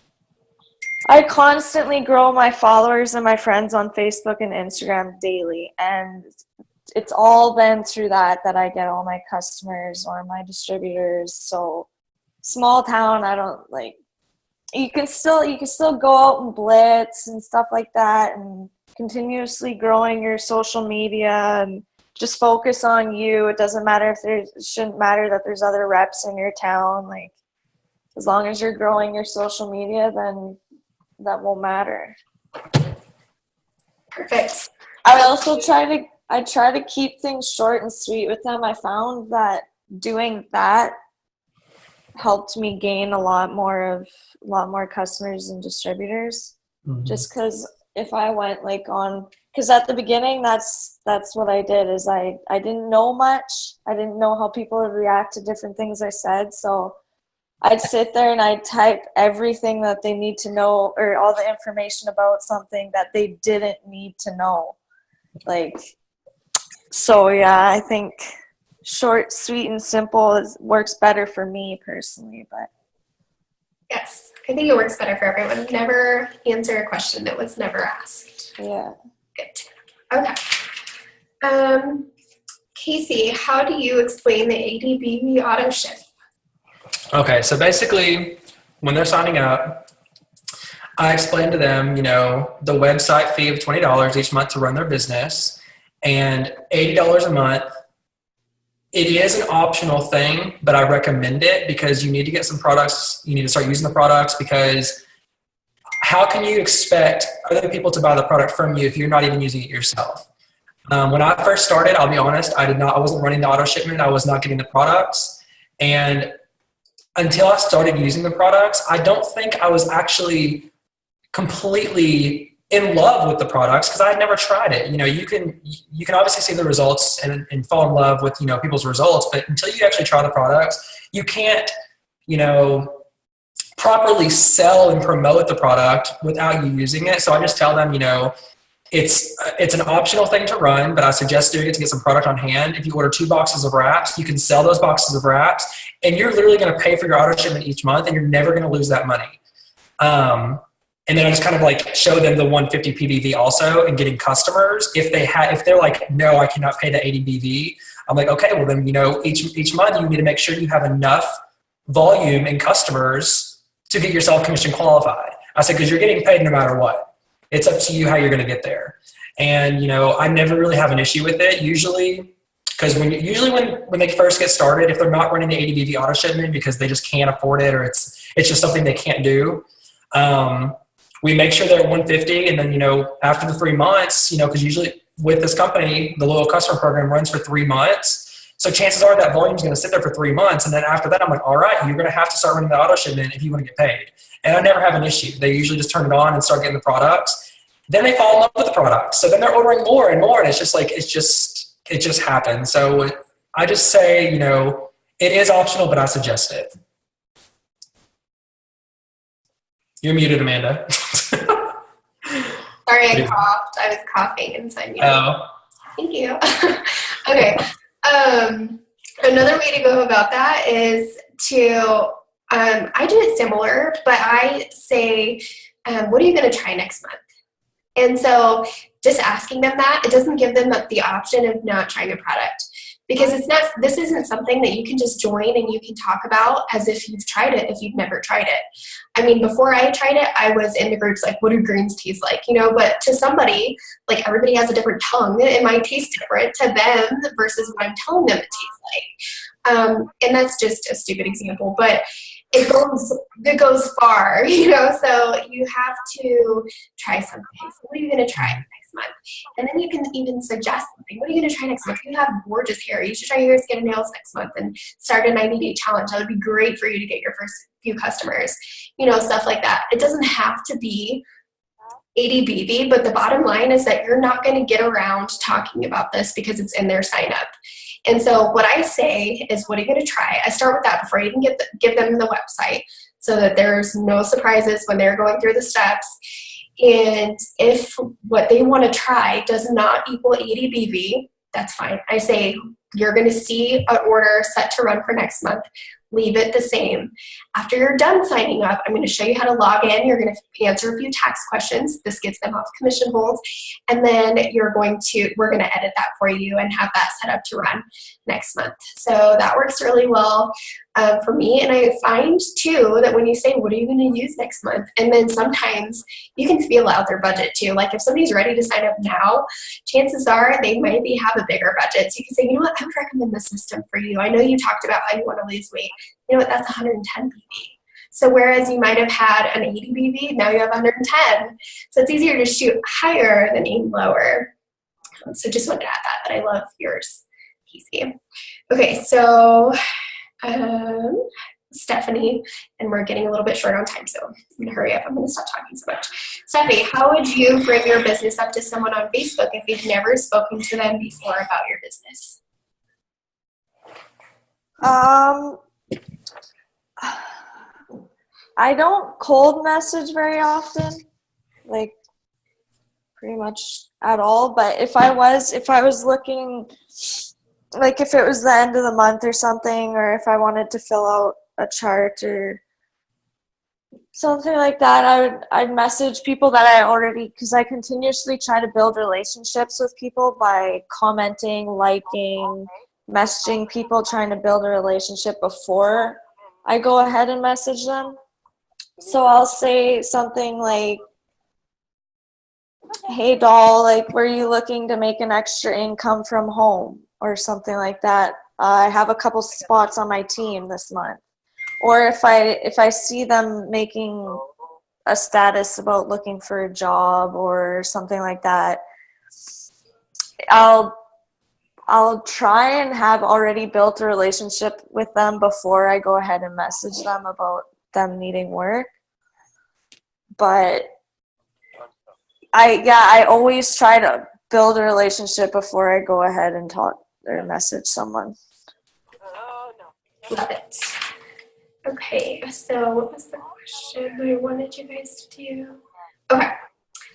I constantly grow my followers and my friends on Facebook and Instagram daily, and it's all been through that I get all my customers or my distributors. So small town, I don't like, you can still go out and blitz and stuff like that, and continuously growing your social media and just focus on you. It doesn't matter if it shouldn't matter that there's other reps in your town. Like, as long as you're growing your social media, then that won't matter.
Perfect.
I also try to keep things short and sweet with them. I found that doing that helped me gain a lot more customers and distributors.
Mm-hmm.
Just because if I went like on, because at the beginning that's what I did, is I didn't know much. I didn't know how people would react to different things I said, so I'd sit there and I'd type everything that they need to know, or all the information about something that they didn't need to know. Like, so yeah, I think short, sweet, and simple works better for me personally. But
yes, I think it works better for everyone. Never answer a question that was never asked.
yeah.
Good. Okay. Casey, how do you explain the ADBV auto ship?
Okay, so basically, when they're signing up, I explain to them, the website fee of $20 each month to run their business, and $80 a month. It is an optional thing, but I recommend it because you need to get some products. You need to start using the products, because how can you expect other people to buy the product from you if you're not even using it yourself? When I first started, I'll be honest, I wasn't running the auto shipment. I was not getting the products. And until I started using the products, I don't think I was actually completely in love with the products, because I had never tried it. You can obviously see the results and fall in love with, people's results, but until you actually try the products, you can't, properly sell and promote the product without you using it. So I just tell them, it's an optional thing to run, but I suggest doing it to get some product on hand. If you order 2 boxes of wraps, you can sell those boxes of wraps, and you're literally going to pay for your auto shipment each month, and you're never going to lose that money. And then I just kind of like show them the 150 PBV also, and getting customers. If they're like, no, I cannot pay the 80 BV, I'm like, okay, well then, each month you need to make sure you have enough volume and customers to get yourself commission qualified. I said, because you're getting paid no matter what. It's up to you how you're going to get there. And, I never really have an issue with it usually, because when they first get started, if they're not running the 80 BV auto shipment because they just can't afford it, or it's just something they can't do, we make sure they're at 150. And then, after the 3 months, because usually with this company, the loyal customer program runs for 3 months. So chances are that volume is going to sit there for 3 months. And then after that, I'm like, all right, you're going to have to start running the auto shipment if you want to get paid. And I never have an issue. They usually just turn it on and start getting the products. Then they fall in love with the products. So then they're ordering more and more. And it's just like, it just happens. So I just say, it is optional, but I suggest it. You're muted, Amanda.
Sorry, I coughed. I was coughing inside you.
Oh.
Thank you. Okay. Another way to go about that is to, I do it similar, but I say, what are you going to try next month? And so just asking them that, it doesn't give them the option of not trying a product, because this isn't something that you can just join and you can talk about as if you've tried it, if you've never tried it. I mean, before I tried it, I was in the groups like, what do greens taste like? But to somebody, like, everybody has a different tongue. It might taste different to them versus what I'm telling them it tastes like. And that's just a stupid example, but it goes far, so you have to try something. So what are you going to try next month? And then you can even suggest something. What are you going to try next month? You have gorgeous hair. You should try your skin and nails next month and start a 90-day challenge. That would be great for you to get your first few customers, stuff like that. It doesn't have to be 80 BV, but the bottom line is that you're not going to get around talking about this because it's in their sign up. And so what I say is, what are you going to try? I start with that before I even give them the website, so that there's no surprises when they're going through the steps. And if what they want to try does not equal 80 BV, that's fine. I say, you're going to see an order set to run for next month. Leave it the same. After you're done signing up, I'm going to show you how to log in. You're going to answer a few tax questions. This gets them off commission holds. And then we're going to edit that for you and have that set up to run next month. So that works really well. for me. And I find too that when you say, what are you going to use next month? And then sometimes you can feel out their budget too. Like if somebody's ready to sign up now, chances are they might have a bigger budget. So you can say, you know what, I would recommend this system for you. I know you talked about how you want to lose weight. You know what, that's 110 BV. So whereas you might have had an 80 BV, now you have 110. So it's easier to shoot higher than aim lower. So just wanted to add that, but I love yours, Casey. Okay, so Stephanie, and we're getting a little bit short on time, so I'm going to hurry up. I'm going to stop talking so much. Stephanie, how would you bring your business up to someone on Facebook if you've never spoken to them before about your business?
I don't cold message very often, like pretty much at all. But if I was looking, like if it was the end of the month or something, or if I wanted to fill out a chart or something like that, I'd message people that I already, because I continuously try to build relationships with people by commenting, liking, messaging people, trying to build a relationship before I go ahead and message them. So I'll say something like, hey doll, like, were you looking to make an extra income from home or something like that? I have a couple spots on my team this month. Or if I see them making a status about looking for a job or something like that, I'll try and have already built a relationship with them before I go ahead and message them about them needing work. But I always try to build a relationship before I go ahead and talk or message someone.
Love it. Okay, so what was the question I wanted you guys to do? Okay,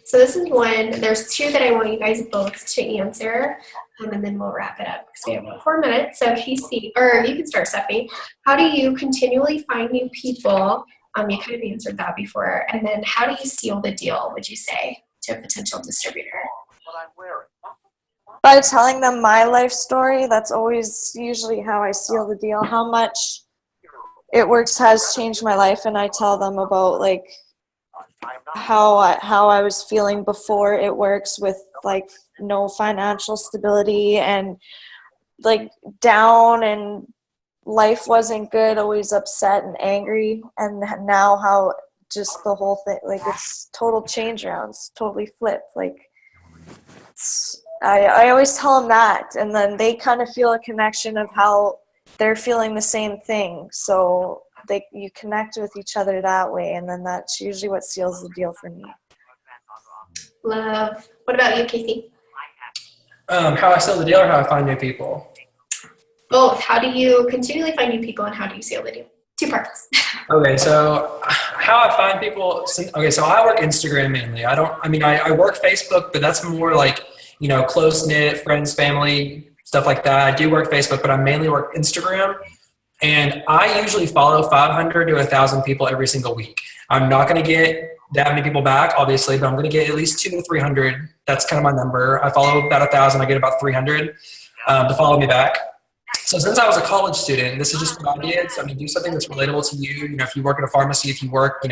so this is one. There's two that I want you guys both to answer, and then we'll wrap it up because we have about 4 minutes. So Casey, or you can start, Stephanie. How do you continually find new people? You kind of answered that before. And then how do you seal the deal, would you say, to a potential distributor?
By telling them my life story. That's always usually how I seal the deal. How much It Works has changed my life, and I tell them about like how I was feeling before It Works, with like no financial stability and like down, and life wasn't good, always upset and angry, and now how just the whole thing, like it's total change around, it's totally flipped. Like I always tell them that, and then they kind of feel a connection of how they're feeling the same thing, so you connect with each other that way, and then that's usually what seals the deal for me.
Love. What about you, Casey?
How I seal the deal or how I find new people?
Both. How do you continually find new people, and how do you seal the deal? 2 parts.
Okay, so how I find people. Okay, so I work Instagram mainly. I work Facebook, but that's more like, close knit friends, family, stuff like that. I do work Facebook, but I mainly work Instagram. And I usually follow 500 to 1,000 people every single week. I'm not going to get that many people back, obviously, but I'm going to get at least 200 to 300. That's kind of my number. I follow about 1,000. I get about 300 to follow me back. So since I was a college student, this is just what I did. So do something that's relatable to you. If you work at a pharmacy, if you work,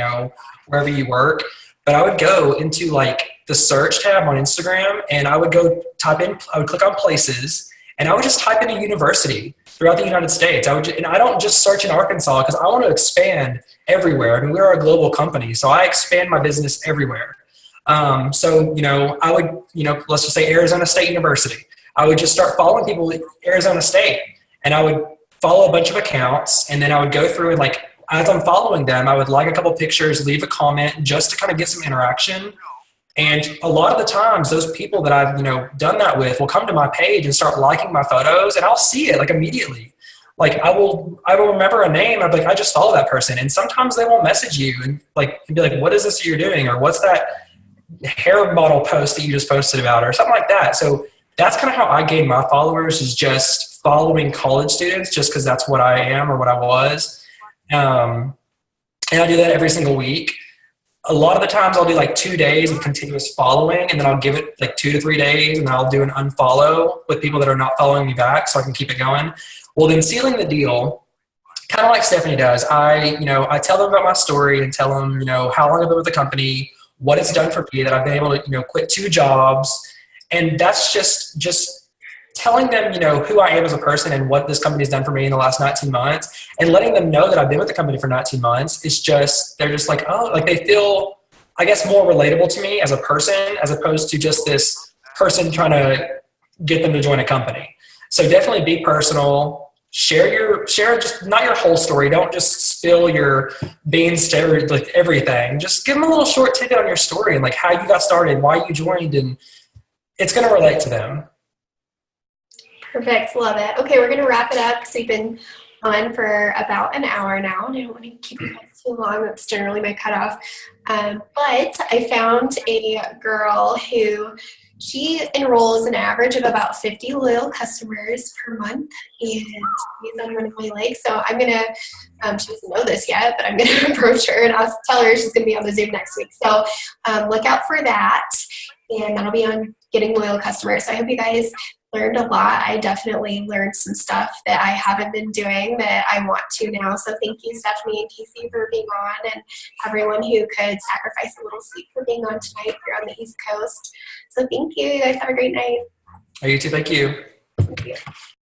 wherever you work. But I would go into like the search tab on Instagram, and I would I would click on places, and I would just type in a university throughout the United States. And I don't just search in Arkansas because I want to expand everywhere. We're a global company, so I expand my business everywhere. So I would, let's just say Arizona State University. I would just start following people at Arizona State, and I would follow a bunch of accounts, and then I would go through and like, as I'm following them, I would like a couple pictures, leave a comment just to kind of get some interaction. And a lot of the times those people that I've, done that with will come to my page and start liking my photos, and I'll see it like immediately. Like I will remember a name. I'll be like, I just follow that person. And sometimes they won't message you and be like, what is this that you're doing? Or what's that hair model post that you just posted about, or something like that. So that's kind of how I gain my followers, is just following college students, just because that's what I am or what I was. And I do that every single week. A lot of the times I'll do like 2 days of continuous following, and then I'll give it like 2 to 3 days, and then I'll do an unfollow with people that are not following me back so I can keep it going. Well, then sealing the deal kind of like Stephanie does. I tell them about my story and tell them, how long I've been with the company, what it's done for me, that I've been able to, quit 2 jobs. And that's just telling them, who I am as a person and what this company has done for me in the last 19 months, and letting them know that I've been with the company for 19 months. They're just like, oh, like they feel, I guess, more relatable to me as a person, as opposed to just this person trying to get them to join a company. So definitely be personal. Share just not your whole story. Don't just spill your beans to like everything. Just give them a little short tidbit on your story and like how you got started, why you joined, and it's going to relate to them.
Perfect. Love it. Okay, we're going to wrap it up because we've been on for about an hour now, and I don't want to keep you guys too long. That's generally my cutoff. But I found a girl who she enrolls an average of about 50 loyal customers per month, and she's on one of my legs. So I'm going to, she doesn't know this yet, but I'm going to approach her and I'll tell her she's going to be on the Zoom next week. So look out for that, and that'll be on getting loyal customers. So I hope you guys learned a lot. I definitely learned some stuff that I haven't been doing that I want to now. So thank you, Stephanie and Casey, for being on, and everyone who could sacrifice a little sleep for being on tonight here on the East Coast. So thank you. You guys have a great night.
You too. Thank you.
Thank you.